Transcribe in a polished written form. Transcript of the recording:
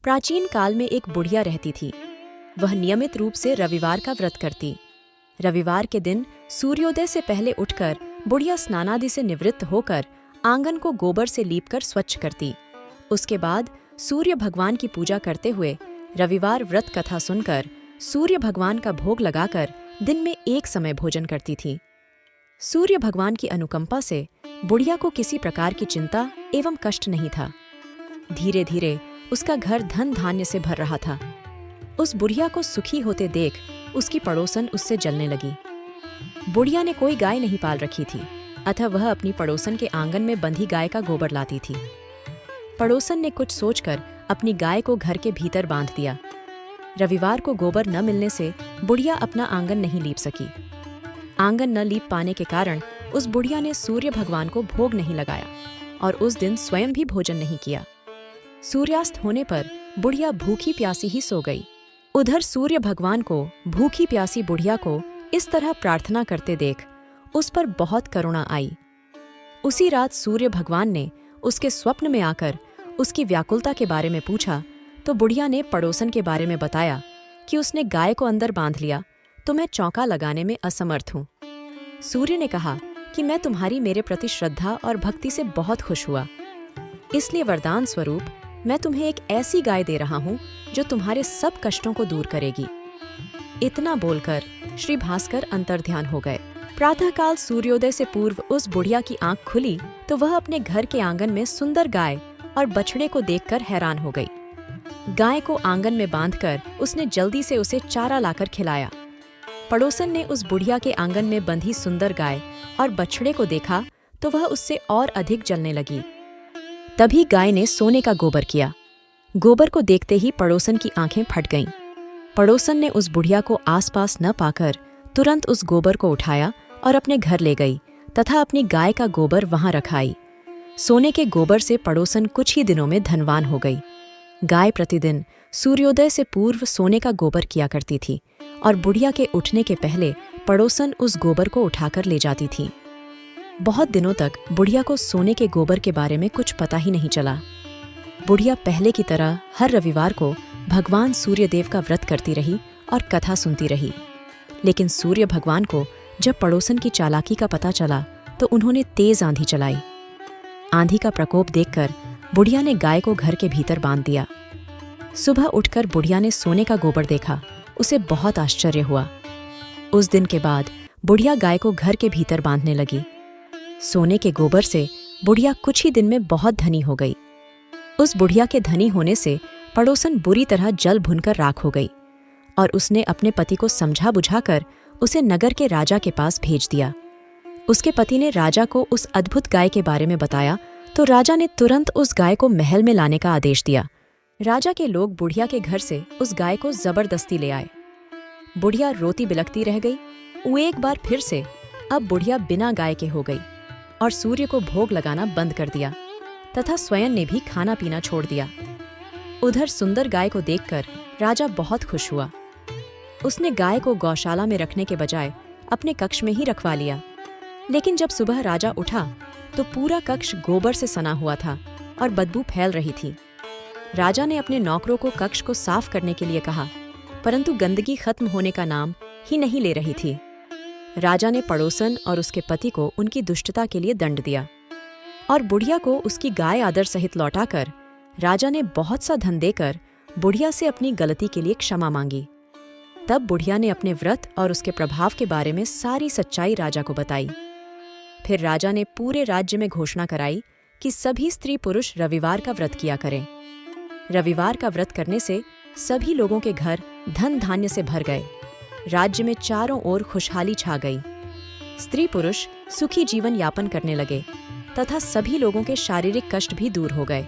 प्राचीन काल में एक बुढ़िया रहती थी। वह नियमित रूप से रविवार का व्रत करती। रविवार के दिन सूर्योदय से पहले उठकर बुढ़िया स्नानादि से निवृत्त होकर आंगन को गोबर से लीपकर स्वच्छ करती। उसके बाद सूर्य भगवान की पूजा करते हुए रविवार व्रत कथा सुनकर सूर्य भगवान का भोग लगाकर दिन में एक समय भोजन करती थी। सूर्य भगवान की अनुकंपा से बुढ़िया को किसी प्रकार की चिंता एवं कष्ट नहीं था। धीरे धीरे उसका घर धन धान्य से भर रहा था। उस बुढ़िया को सुखी होते देख उसकी पड़ोसन उससे जलने लगी। बुढ़िया ने कोई गाय नहीं पाल रखी थी, अतः वह अपनी पड़ोसन के आंगन में बंधी गाय का गोबर लाती थी। पड़ोसन ने कुछ सोचकर अपनी गाय को घर के भीतर बांध दिया। रविवार को गोबर न मिलने से बुढ़िया अपना आंगन नहीं लीप सकी। आंगन न लीप पाने के कारण उस बुढ़िया ने सूर्य भगवान को भोग नहीं लगाया और उस दिन स्वयं भी भोजन नहीं किया। सूर्यास्त होने पर बुढ़िया भूखी प्यासी ही सो गई। उधर सूर्य भगवान को भूखी प्यासी बुढ़िया को इस तरह प्रार्थना करते देख उस पर बहुत करुणा आई। उसी रात सूर्य भगवान ने उसके स्वप्न में आकर उसकी व्याकुलता के बारे में पूछा तो बुढ़िया ने पड़ोसन के बारे में बताया कि उसने गाय को अंदर बांध लिया तो मैं चौका लगाने में असमर्थ हूँ। सूर्य ने कहा कि मैं तुम्हारी मेरे प्रति श्रद्धा और भक्ति से बहुत खुश हुआ, इसलिए वरदान स्वरूप मैं तुम्हें एक ऐसी गाय दे रहा हूँ जो तुम्हारे सब कष्टों को दूर करेगी। इतना बोलकर श्री भास्कर अंतर्ध्यान हो गए। प्रातःकाल सूर्योदय से पूर्व उस बुढ़िया की आंख खुली तो वह अपने घर के आंगन में सुंदर गाय और बछड़े को देखकर हैरान हो गई। गाय को आंगन में बांधकर उसने जल्दी से उसे चारा लाकर खिलाया। पड़ोसन ने उस बुढ़िया के आंगन में बंधी सुंदर गाय और बछड़े को देखा तो वह उससे और अधिक जलने लगी। तभी गाय ने सोने का गोबर किया। गोबर को देखते ही पड़ोसन की आंखें फट गईं। पड़ोसन ने उस बुढ़िया को आसपास न पाकर तुरंत उस गोबर को उठाया और अपने घर ले गई तथा अपनी गाय का गोबर वहां रखाई। सोने के गोबर से पड़ोसन कुछ ही दिनों में धनवान हो गई। गाय प्रतिदिन सूर्योदय से पूर्व सोने का गोबर किया करती थी और बुढ़िया के उठने के पहले पड़ोसन उस गोबर को उठाकर ले जाती थी। बहुत दिनों तक बुढ़िया को सोने के गोबर के बारे में कुछ पता ही नहीं चला। बुढ़िया पहले की तरह हर रविवार को भगवान सूर्यदेव का व्रत करती रही और कथा सुनती रही। लेकिन सूर्य भगवान को जब पड़ोसन की चालाकी का पता चला तो उन्होंने तेज आंधी चलाई। आंधी का प्रकोप देखकर बुढ़िया ने गाय को घर के भीतर बांध दिया। सुबह उठकर बुढ़िया ने सोने का गोबर देखा। उसे बहुत आश्चर्य हुआ। उस दिन के बाद बुढ़िया गाय को घर के भीतर बांधने लगी। सोने के गोबर से बुढ़िया कुछ ही दिन में बहुत धनी हो गई। उस बुढ़िया के धनी होने से पड़ोसन बुरी तरह जल भुनकर राख हो गई और उसने अपने पति को समझा बुझाकर उसे नगर के राजा के पास भेज दिया। उसके पति ने राजा को उस अद्भुत गाय के बारे में बताया तो राजा ने तुरंत उस गाय को महल में लाने का आदेश दिया। राजा के लोग बुढ़िया के घर से उस गाय को जबरदस्ती ले आए। बुढ़िया रोती बिलखती रह गई। वो एक बार फिर से अब बुढ़िया बिना गाय के हो गई और सूर्य को भोग लगाना बंद कर दिया तथा स्वयं ने भी खाना पीना छोड़ दिया। उधर सुंदर गाय को देखकर राजा बहुत खुश हुआ। उसने गाय को गौशाला में रखने के बजाय अपने कक्ष में ही रखवा लिया। लेकिन जब सुबह राजा उठा तो पूरा कक्ष गोबर से सना हुआ था और बदबू फैल रही थी। राजा ने अपने नौकरों को कक्ष को साफ करने के लिए कहा, परंतु गंदगी खत्म होने का नाम ही नहीं ले रही थी। राजा ने पड़ोसन और उसके पति को उनकी दुष्टता के लिए दंड दिया और बुढ़िया को उसकी गाय आदर सहित लौटाकर राजा ने बहुत सा धन देकर बुढ़िया से अपनी गलती के लिए क्षमा मांगी। तब बुढ़िया ने अपने व्रत और उसके प्रभाव के बारे में सारी सच्चाई राजा को बताई। फिर राजा ने पूरे राज्य में घोषणा कराई कि सभी स्त्री पुरुष रविवार का व्रत किया करें। रविवार का व्रत करने से सभी लोगों के घर धन धान्य से भर गए। राज्य में चारों ओर खुशहाली छा गई। स्त्री पुरुष सुखी जीवन यापन करने लगे तथा सभी लोगों के शारीरिक कष्ट भी दूर हो गए।